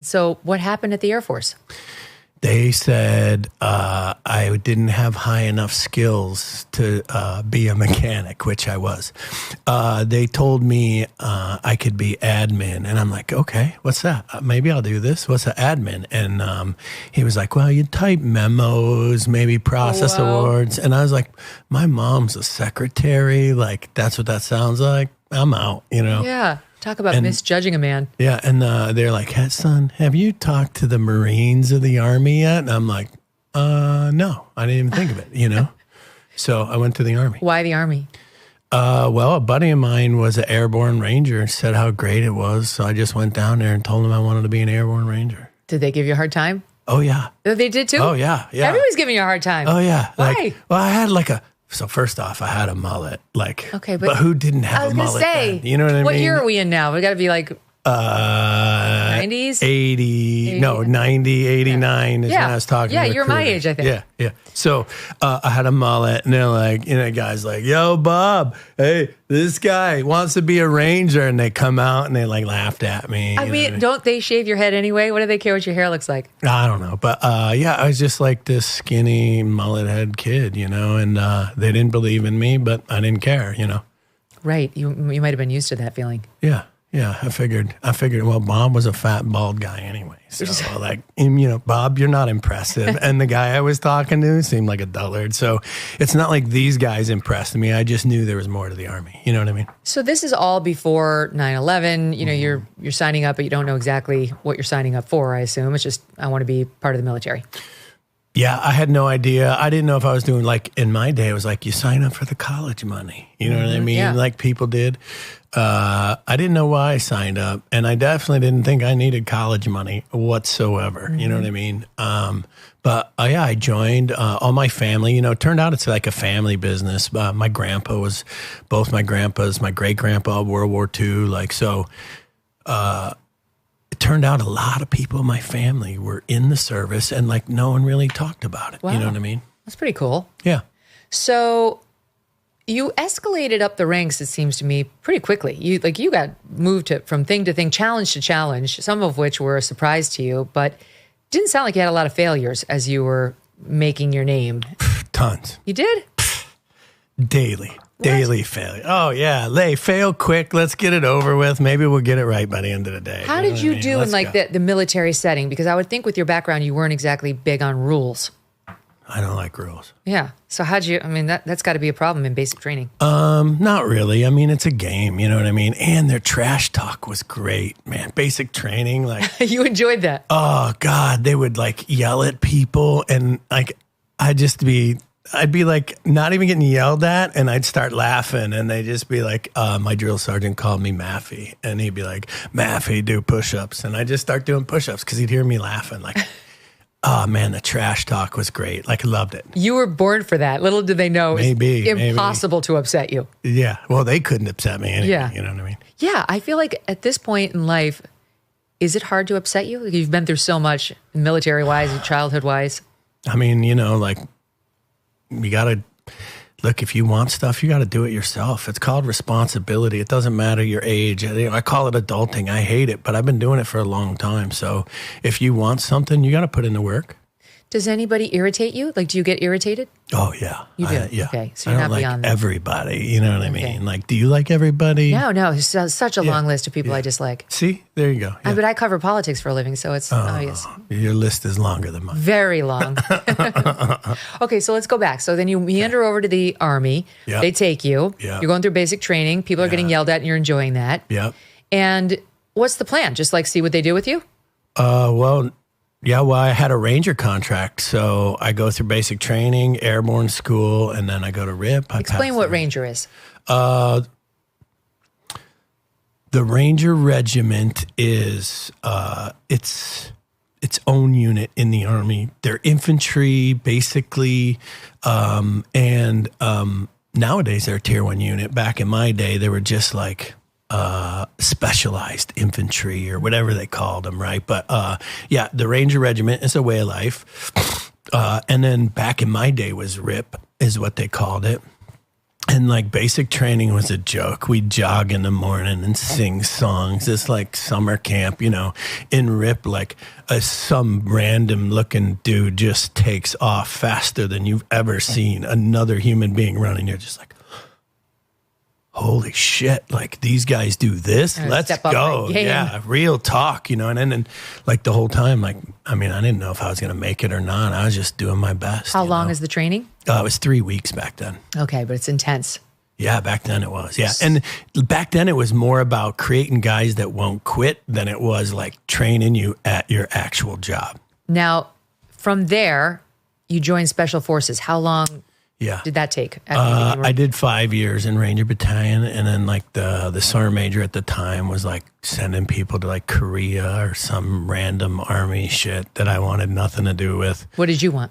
So what happened at the Air Force? They said I didn't have high enough skills to be a mechanic, which I was. They told me I could be admin, and I'm like, okay, what's that? Maybe I'll do this. What's an admin? And he was like, well, you type memos, maybe process awards. And I was like, my mom's a secretary. Like, that's what that sounds like. I'm out, Yeah. Talk about misjudging a man. Yeah, and they're like, hey, son, have you talked to the Marines or the Army yet? And I'm like, no, I didn't even think of it, So I went to the Army. Why the Army? Well, a buddy of mine was an airborne ranger, said how great it was. So I just went down there and told him I wanted to be an airborne ranger. Did they give you a hard time? Oh, yeah. They did too? Oh, yeah. Everybody's giving you a hard time. Oh, yeah. Why? Well, I had so first off, I had a mullet. Okay, but who didn't have a mullet? I was going to say, then? You know what I mean? What year are we in now? We got to be like 90s? 80, no, 90, 89 is when I was talking to you're my age, I think. Yeah. So I had a mullet, and they're like, guys like, yo, Bob, hey, this guy wants to be a ranger. And they come out and they laughed at me. I mean, don't they shave your head anyway? What do they care what your hair looks like? I don't know. But I was just like this skinny mullet head kid, and they didn't believe in me, but I didn't care, Right. You might have been used to that feeling. Yeah. Yeah, I figured, well, Bob was a fat, bald guy anyway. So, Bob, you're not impressive. And the guy I was talking to seemed like a dullard. So it's not like these guys impressed me. I just knew there was more to the Army. You know what I mean? So this is all before 9/11. You're signing up, but you don't know exactly what you're signing up for, I assume. It's just, I want to be part of the military. Yeah, I had no idea. I didn't know if I was doing, in my day, it was like, you sign up for the college money. You know what I mean? Yeah. Like people did. I didn't know why I signed up, and I definitely didn't think I needed college money whatsoever. You know what I mean? But I joined. All my family, it turned out it's like a family business. My grandpa was, both my grandpas, my great grandpa, World War II. It turned out a lot of people in my family were in the service, and no one really talked about it. Wow. You know what I mean? That's pretty cool. Yeah. So you escalated up the ranks, it seems to me, pretty quickly. You got moved from thing to thing, challenge to challenge, some of which were a surprise to you, but didn't sound like you had a lot of failures as you were making your name. Tons. You did? Daily failure. Oh, yeah. They fail quick. Let's get it over with. Maybe we'll get it right by the end of the day. How did you do in the military setting? Because I would think with your background, you weren't exactly big on rules. I don't like rules. Yeah. So that's got to be a problem in basic training. Not really. I mean, it's a game, you know what I mean? And their trash talk was great, man. Basic training, You enjoyed that? Oh, God. They would yell at people, and I'd be not even getting yelled at, and I'd start laughing, and they'd just be like, my drill sergeant called me Maffey, and he'd be like, Maffey, do push-ups. And I'd just start doing push-ups because he'd hear me laughing oh man, the trash talk was great. I loved it. You were born for that. Little did they know it's impossible to upset you. Yeah. Well, they couldn't upset me anyway. Yeah. You know what I mean? Yeah. I feel like at this point in life, is it hard to upset you? You've been through so much military-wise and childhood-wise. I mean, you got to, look, if you want stuff, you got to do it yourself. It's called responsibility. It doesn't matter your age. I call it adulting. I hate it, but I've been doing it for a long time. So if you want something, you got to put in the work. Does anybody irritate you? Do you get irritated? Oh, yeah. You do? Yeah. Okay, so you're not beyond that. Everybody, you know what I mean? Do you like everybody? No. It's such a long list of people I dislike. See? There you go. Yeah. But I cover politics for a living, so it's obvious. Your list is longer than mine. Very long. Okay, so let's go back. So then you meander over to the Army. Yep. They take you. Yep. You're going through basic training. People are getting yelled at, and you're enjoying that. Yep. And what's the plan? Just see what they do with you? I had a Ranger contract, so I go through basic training, airborne school, and then I go to RIP. Explain what Ranger is. The Ranger Regiment is its own unit in the Army. They're infantry, basically, and nowadays they're a Tier 1 unit. Back in my day, they were just specialized infantry or whatever they called them, right? But the Ranger Regiment is a way of life. And then back in my day was RIP is what they called it. And like basic training was a joke. We'd jog in the morning and sing songs. It's like summer camp, you know, in RIP, like some random looking dude just takes off faster than you've ever seen another human being running. You're just like, holy shit, like these guys do this. Let's go. Yeah, real talk, you know. And then like the whole time, like, I mean, I didn't know if I was going to make it or not. I was just doing my best. How long is the training? It was 3 weeks back then. Okay, but it's intense. Yeah, back then it was. Yeah. And back then it was more about creating guys that won't quit than it was like training you at your actual job. Now, from there, you joined Special Forces. How long did that take? I did 5 years in Ranger Battalion, and then like the sergeant major at the time was like sending people to like Korea or some random army shit that I wanted nothing to do with. What did you want?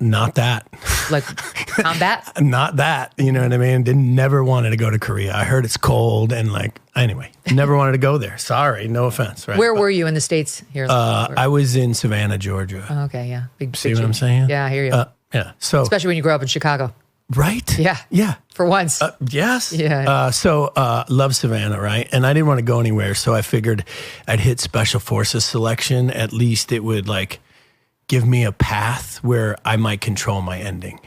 Not that. Like combat? Not that. You know what I mean? Never wanted to go to Korea. I heard it's cold and like, anyway, never wanted to go there. Sorry, no offense. Right? Where were you in the States here? I was in Savannah, Georgia. Oh, okay, yeah. Big See what I'm saying? Yeah, I hear you. Yeah. So especially when you grow up in Chicago. Right? Yeah. Yeah. For once. Yes. Yeah. So love Savannah, right? And I didn't want to go anywhere, so I figured I'd hit Special Forces selection. At least it would like give me a path where I might control my ending.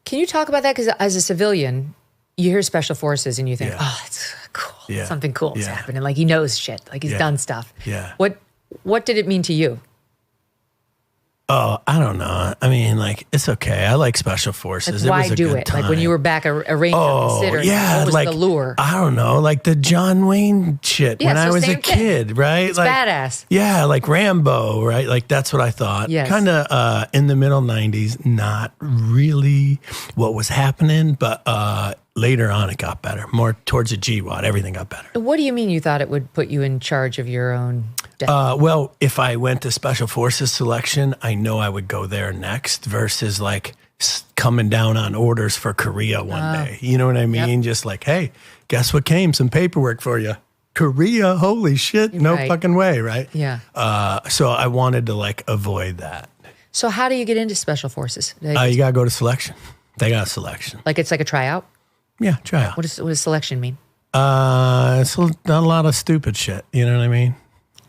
Can you talk about that? Because as a civilian, you hear Special Forces and you think, oh, it's cool. Yeah. Something cool is happening. Like he knows shit. Like he's done stuff. Yeah. What did it mean to you? Oh, I don't know. I mean, like, it's okay. I like Special Forces. Like, why do it? Time. Like when you were back a Ranger considering, what was like, the lure? I don't know, like the John Wayne shit when I was a kid, right? It's like, badass. Yeah, like Rambo, right? Like that's what I thought. Yes. Kind of in the middle 90s, not really what was happening, but later on it got better. More towards the GWAT, everything got better. What do you mean you thought it would put you in charge of your own death? Well, if I went to Special Forces selection, I know I would go there next versus like coming down on orders for Korea one day. You know what I mean? Yep. Just like, hey, guess what came? Some paperwork for you. Korea, holy shit, no fucking way, right? Yeah. So I wanted to like avoid that. So how do you get into Special Forces? You got to go to selection. They got a selection. Like it's like a tryout? Yeah, tryout. What does selection mean? It's a lot of stupid shit. You know what I mean?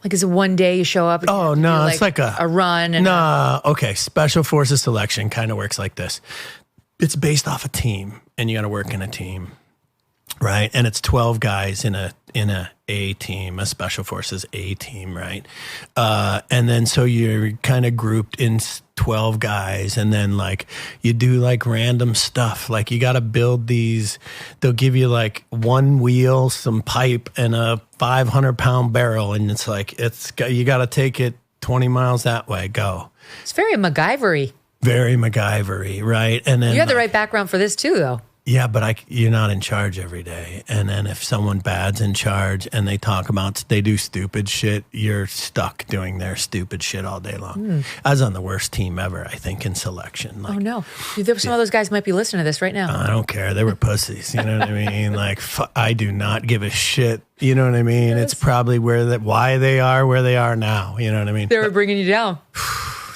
Like, is it one day you show up? And oh, no, it's like a run. And okay. Special Forces selection kind of works like this. It's based off a team, and you got to work in a team, right? And it's 12 guys in a A team, a Special Forces A team, right? And then so you're kind of grouped in 12 guys, and then like you do like random stuff. Like you got to build these. They'll give you like one wheel, some pipe, and a 500-pound barrel, and it's like you got to take it 20 miles that way. Go. It's very MacGyver-y. Very MacGyver-y, right? And then you have the right background for this too, though. Yeah, but you're not in charge every day. And then if someone bad's in charge and they talk about, they do stupid shit, you're stuck doing their stupid shit all day long. I was on the worst team ever, I think, in selection. Like, oh, no. Some of those guys might be listening to this right now. I don't care. They were pussies. You know what I mean? Like, I do not give a shit. You know what I mean? Yes. It's probably why they are where they are now. You know what I mean? They were bringing you down.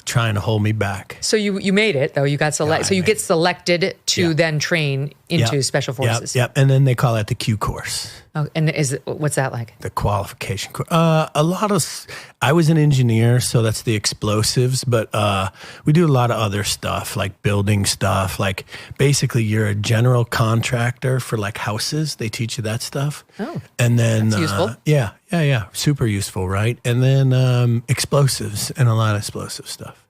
Trying to hold me back. So you made it, though. You got selected. So you get selected to then train into Special Forces. Yep. And then they call that the Q course. Oh, and what's that like? The qualification course. I was an engineer, so that's the explosives, but we do a lot of other stuff, like building stuff. Like basically you're a general contractor for like houses. They teach you that stuff. Oh, and then that's useful. Yeah. Super useful, right? And then explosives and a lot of explosive stuff.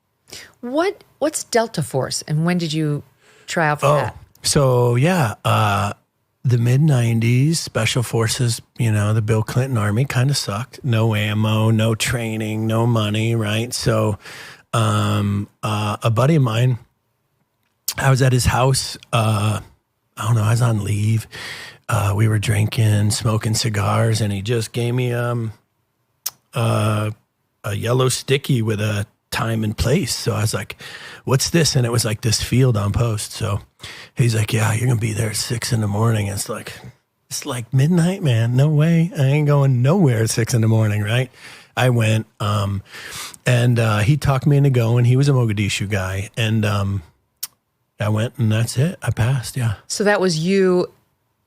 What's Delta Force, and when did you try out for that? So the mid-90s, Special Forces, the Bill Clinton Army kind of sucked. No ammo, no training, no money, right? So a buddy of mine, I was at his house. I don't know, I was on leave. We were drinking, smoking cigars, and he just gave me a yellow sticky with a time and place. So I was like, what's this? And it was like this field on post. So he's like, yeah, you're going to be there at 6 a.m. It's like midnight, man. No way. I ain't going nowhere at 6 a.m, right? I went, and he talked me into going. He was a Mogadishu guy. And I went and that's it. I passed. Yeah. So that was you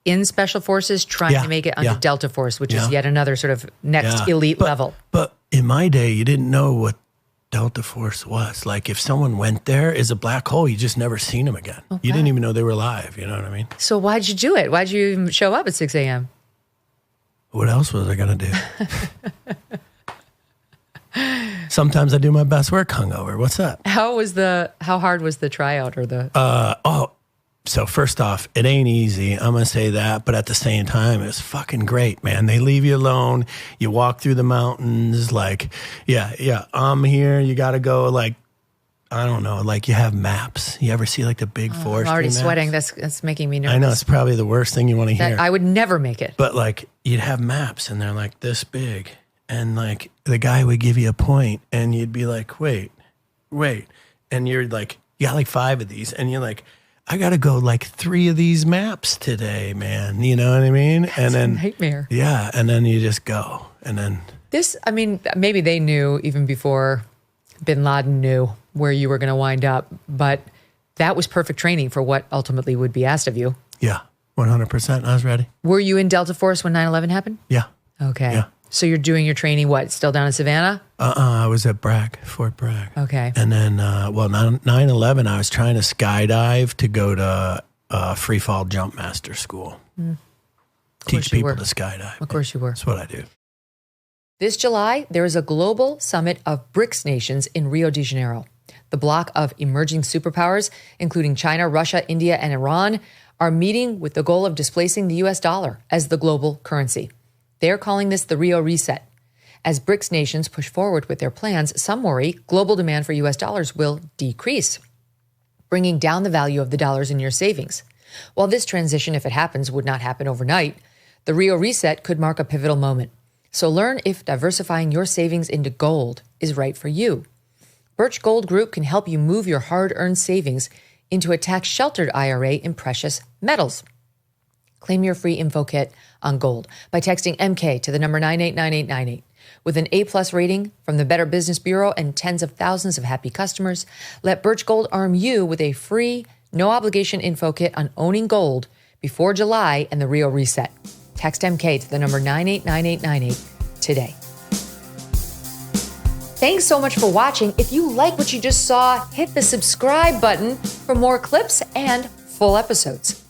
in Special Forces trying to make it onto Delta Force, which is yet another sort of next elite level. But in my day, you didn't know what Delta Force was. Like if someone went there as a black hole, you just never seen them again. Okay. You didn't even know they were alive. You know what I mean? So why'd you do it? Why'd you even show up at 6 a.m.? What else was I going to do? Sometimes I do my best work hungover. What's that? How hard was the tryout or the? So first off, it ain't easy. I'm going to say that. But at the same time, it's fucking great, man. They leave you alone. You walk through the mountains. Like, I'm here. You got to go like, I don't know, like you have maps. You ever see like the big forest? I'm already maps? sweating. That's making me nervous. I know. It's probably the worst thing you want to hear. I would never make it. But like you'd have maps and they're like this big. And like the guy would give you a point and you'd be like, wait. And you're like, you got like 5 of these. And you're like, I got to go like 3 of these maps today, man. You know what I mean? That's and then a nightmare. Yeah. And then you just go. And then maybe they knew even before Bin Laden knew where you were going to wind up, but that was perfect training for what ultimately would be asked of you. Yeah. 100%. I was ready. Were you in Delta Force when 9/11 happened? Yeah. Okay. Yeah. So you're doing your training, still down in Savannah? I was at Fort Bragg. Okay. And then, 9/11, I was trying to skydive to go to free fall jump master school. Teach people to skydive. Of course you were. That's what I do. This July, there is a global summit of BRICS nations in Rio de Janeiro. The bloc of emerging superpowers, including China, Russia, India, and Iran, are meeting with the goal of displacing the US dollar as the global currency. They're calling this the Rio Reset. As BRICS nations push forward with their plans, some worry global demand for US dollars will decrease, bringing down the value of the dollars in your savings. While this transition, if it happens, would not happen overnight, the Rio Reset could mark a pivotal moment. So learn if diversifying your savings into gold is right for you. Birch Gold Group can help you move your hard-earned savings into a tax-sheltered IRA in precious metals. Claim your free info kit on gold by texting MK to the number 989898. With an A+ rating from the Better Business Bureau and tens of thousands of happy customers, let Birch Gold arm you with a free, no-obligation info kit on owning gold before July and the Rio Reset. Text MK to the number 989898 today. Thanks so much for watching. If you like what you just saw, hit the subscribe button for more clips and full episodes.